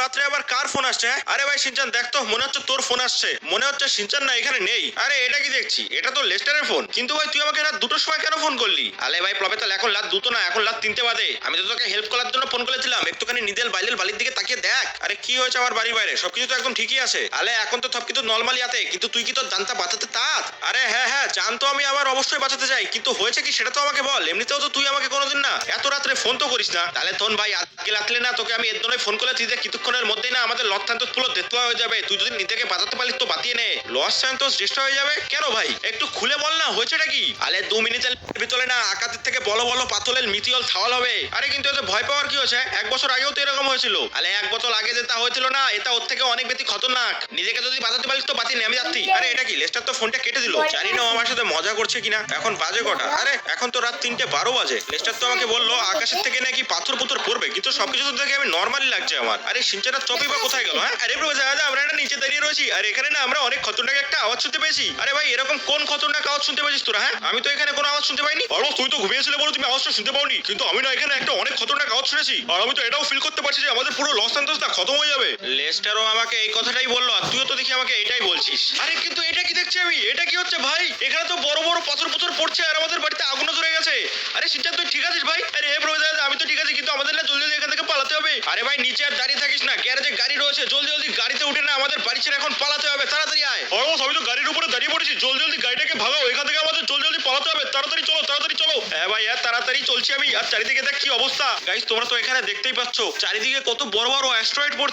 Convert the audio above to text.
রাত্রে আবার কার ফোন আসছে? আরে ভাই শিনচান দেখ তো, মনে হচ্ছে তোর ফোন আসছে। মনে হচ্ছে শিনচান না এখানে নেই। আরে এটা কি দেখছি, এটা তো লেস্টারের ফোন। কিন্তু ভাই তুই আমাকে রাত 2টোর সময় কেন ফোন করলি? আরে ভাই প্রবেতাল, এখন রাত 2টো না, এখন রাত 3টে বাজে। আমি তো তোকে হেল্প করার জন্য ফোন করেছিলাম। একটুখানি নিদেল বাইলের বালির দিকে তাকিয়ে দেখ। আরে কি হয়েছে আমার বাড়ির বাইরে? সবকিছু তো একদম ঠিকই আছে। আরে এখন তো সবকিছু নরমালি আছে, কিন্তু তুই কি তোর জানটা বাঁচাতে তাত? আরে হ্যাঁ হ্যাঁ, জান তো আমি আমার অবশ্যই বাঁচাতে চাই, কিন্তু হয়েছে কি সেটা তো আমাকে বল। এমনিতেও তো তুই আমাকে কোনোদিন না এত রাত্রে ফোন তো করিস না। তাহলে তোন ভাই আজকে রাত্রে না তোকে আমি এর জন্যই ফোন করেছি যে কিছুক্ষণের মধ্যেই না আমাদের লস স্যান্টোস পুরো ডেস্ট্রয় হয়ে যাবে। তুই যদি নিজেকে বাঁচাতে পারিস তো বাঁচিয়ে নে। লস স্যান্টোস ডেস্ট্রয় হয়ে যাবে কেন ভাই? একটু খুলে বল না, হয়েছেটা কি? আরে 2 মিনিটের ভিতরে না আকাশের থেকে বড় বড় পাথরের মিটিওর ছাওয়াল হবে। আরে কিন্তু এতে ভয় পাওয়ার কি হয়েছে? 1 বছর আগেও তো এরকম হয়েছিল। আরে 1 বছর আগে যেটা হয়েছিল না, এটা ওর থেকে অনেক বেশি খতরনাক। নিজেকে যদি বাঁচাতে পারিস তো বাঁচিয়ে নে, আমি যাচ্ছি। আরে এটা কি, লেস্টার তো ফোনটা কেটে দিল। জানি না ও আমার সাথে মজা করছে কিনা। এখন বাজে কটা? আরে এখন তো রাত 3:12 বাজে। লেস্টার তো আমাকে বললো আকাশের থেকে নাকি পাথর পুথর পড়বে, কিন্তু সবকিছু তো দেখে আমি নরমালি লাগছে আমার। আরে সিনচানের চপি বা কোথায় গেল? হ্যাঁ আরে ব্রো, আমরা একটা নিচে দাঁড়িয়ে রয়েছি, আর এখানে না আমরা অনেক খতরনাক একটা আওয়াজ শুনতে পেয়েছি। আরে ভাই এরকম কোন খতরনাক আওয়াজ শুনতে পেয়েছিস তোরা? হ্যাঁ আমি তো এখানে কোনো আওয়াজ শুনতে পাইনি। আর তুই তো ঘুমিয়েছিলে বলে তুমি আওয়াজটা শুনতে পাওনি, কিন্তু আমি না এখানে একটা অনেক খতরনাক আওয়াজ শুনেছি। আর আমি তো এটাও ফিল করতে পারছি যে আমাদের পুরো লস স্যান্টোসটা খতম হয়ে যাবে। লেস্টারও আমাকে এই কথাটাই বললো, আর তুইও তো দেখি আমাকে এটাই বলছিস। আরে কিন্তু এটা কি দেখছি আমি? এটা কি হচ্ছে ভাই? এখানে তো বড় বড় পাথর পুথর পড়ছে, আর আমাদের বাড়িতে আগুনও ধরে গেছে। আরে সিনচান তুই ঠিক আছিস ভাই? আরে হে ব্রো, আমি তো ঠিক আছি, কিন্তু আমাদের না জলদি এখান থেকে পালাতে হবে। আরে ভাই নিচে আর দাঁড়িয়ে থাকিস না, গ্যারেজে গাড়ি রয়েছে, জলদি জলদি গাড়িতে উঠে না আমাদের বাড়ি ছেড়ে এখন পালাতে হবে। তাড়াতাড়ি আয়। আমি তো গাড়ির উপরে দাঁড়িয়ে পড়েছি, জলদি জলদি গাড়িটাকে ভাগাও, এখান থেকে আমাদের জলদি জলদি পালাতে হবে। তাড়াতাড়ি চলো, তাড়াতাড়ি চলো। হ্যাঁ ভাই হ্যাঁ, তাড়াতাড়ি চলছি আমি। আর চারিদিকে দেখ কি অবস্থা। গাইস তোমরা তো এখানে দেখতেই পাচ্ছ চারিদিকে কত বড় বড় অ্যাস্ট্রয়েড পড়ছে।